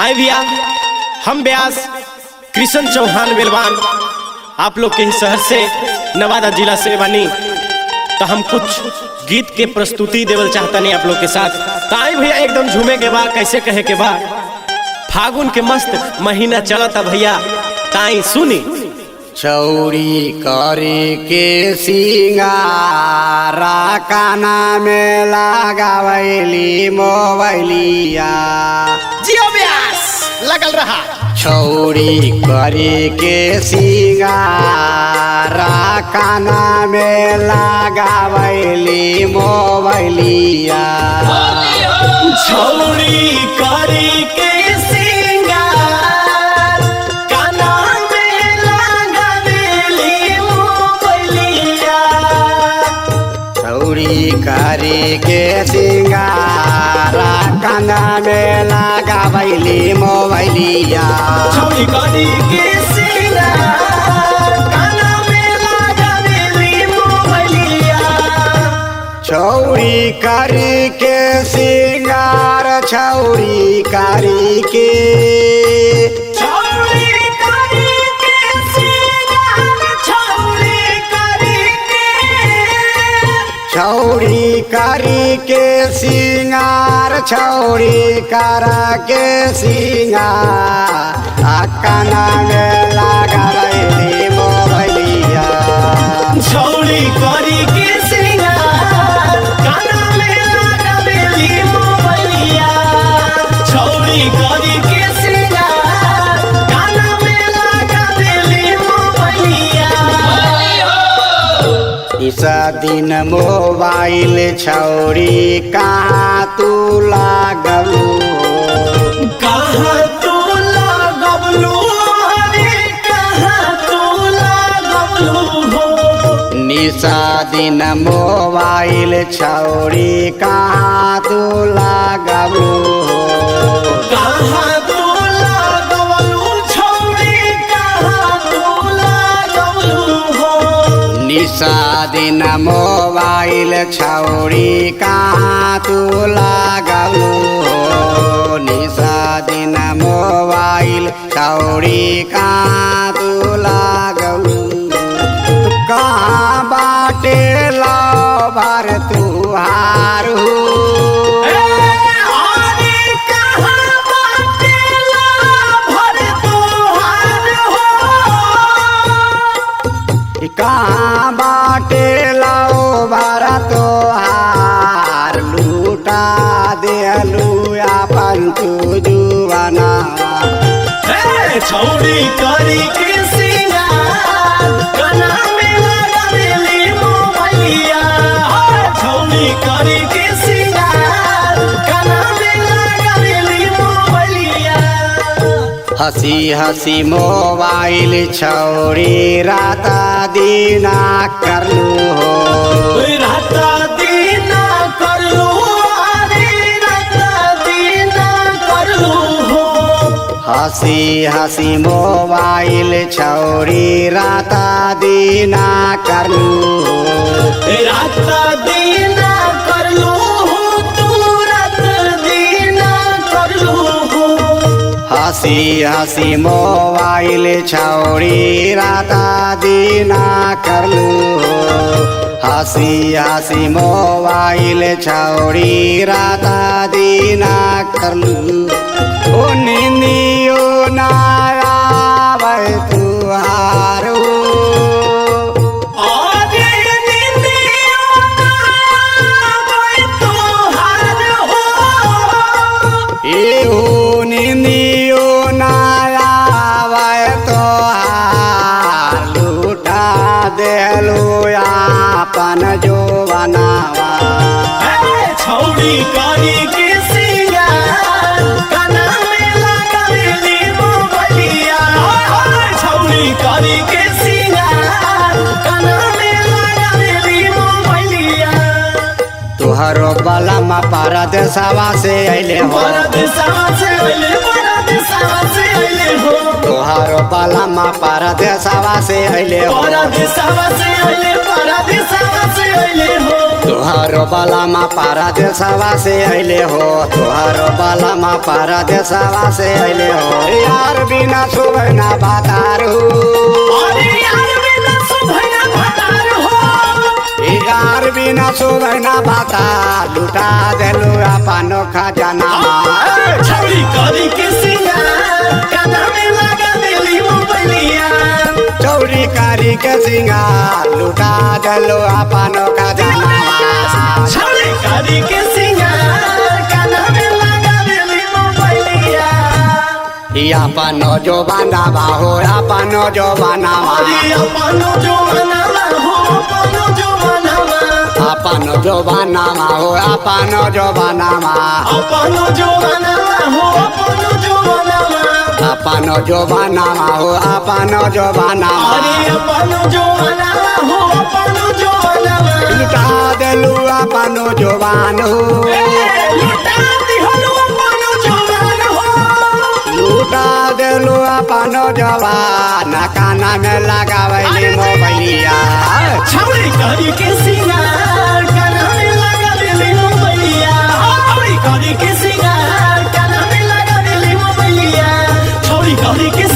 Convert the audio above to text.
आए भैया, हम व्यास कृष्ण चौहान बेलवान आप लोग के ही शहर से नवादा जिला से बानी। तो हम कुछ गीत के प्रस्तुति देवल चाहता नहीं आप लोग के साथ। तो आए भैया, एकदम झूमे के बाद कैसे कहे के बाद फागुन के मस्त महीना चलता भैया, ताई सुनी। चौरी करे के सिंगारा काना में लगावैली मोबाइलिया जियो व्यास लगल रहा। चौरी करे के सिंगारा काना में लगावैली मोबाइलिया छौरी करे के करे के सिंगारा काना में लगावैली मोबाइलिया छौरी करे के सिंगार काना में लगावैली मोबाइलिया छौरी करे के सिंगार छौरी करे के छौरी करी के सिंगार छौरी करा के सिंगार काना में लगावैली मोबाइलिया छौरी करी के सिंगार काना में लगावैली मोबाइलिया छौरी करी के सिंगार काना में लगावैली मोबाइलिया। इस दिन मोबाइल छौरी कहाँ तू लागलू कहाँ तू लागलू रे कहाँ तू लागलू हो निशा दिन मोबाइल छौरी कहाँ तू लागलू कहाँ तू लागलू छौरी कहाँ तू लागलू हो निशा दिन मोबाइल छौरी कहाँ तू लागलू हो निशा दिन मोबाइल छौरी कहाँ तू लागलू कहाँ बाटे लो भर तुहारू कहाँ बाटे लो भरा तोहार लूटा देलू अपन तू जुआना छौरी करी के सिंगार काना में लगावैली मोबाइलिया छौरी करी के सिंगार काना में लगावैली मोबाइलिया। हंसी हंसी मोबाइल छौरी राता दीना करलू हो राता दीना करलू अरे राता दीना करलू हो हंसी हंसी मोबाइल छौरी राता दीना करलू राता दीना करलू तू राता दीना करलू हो हंसी हंसी मोबाइल छौरी राता दीना करलू हंसी हंसी मोबाइल छौरी राता दीना करलू ओ निंदियो ना आवे तुहारू अपन जो बनावा छौरी करी के सिंगार काना में लगावैली मोबाइलिया छौरी करी के सिंगार काना में लगावैली मोबाइलिया। तुहरो बलमा परदेसवा से अइले हो परदेसवा से अइले हो तोहारो बालामा परदेसवा से अइले हो परदेसवा से अइले हो तोहारो बालामा परदेसवा से अइले हो तोहारो बालामा परदेसवा से अइले हो यार बिना सुभना बातारू अरे यार बिना सुभना भतार हो यार बिना सुभना बाता लुटा देलु अपनो खजाना छौरी करी के सिंगार कान्हा में लगा देली मोबाइलिया चौरी कारी के सिंगार लुटा देलु अपनो खजाना छौरी करी के सिंगार कान्हा में लगा देली मोबाइलिया अपनो जो बनावा हो अपनो जो बनावा अरे अपनो जो बनावा हो अपनो जो बनावा अपनो जो बनावा हो अपनो जो बनावा अपनो जो बनावा हो अपनो जो बनावा अपनो जो बनावा हो अपनो जो बनावा अरे अपनो जो बनावा हो अपनो जो बनावा लुटा देलु अपनो जो बानो लुटा दिहलु अपनो जो बनावा लुटा देलु अपनो जवान काना में लगावैली मोबाइलिया छौरी करी के सिंगार कान्हा में लगा देली मोबाइलिया छौरी करी के सिंगार कान्हा में लगा देली मोबाइलिया छौरी करी के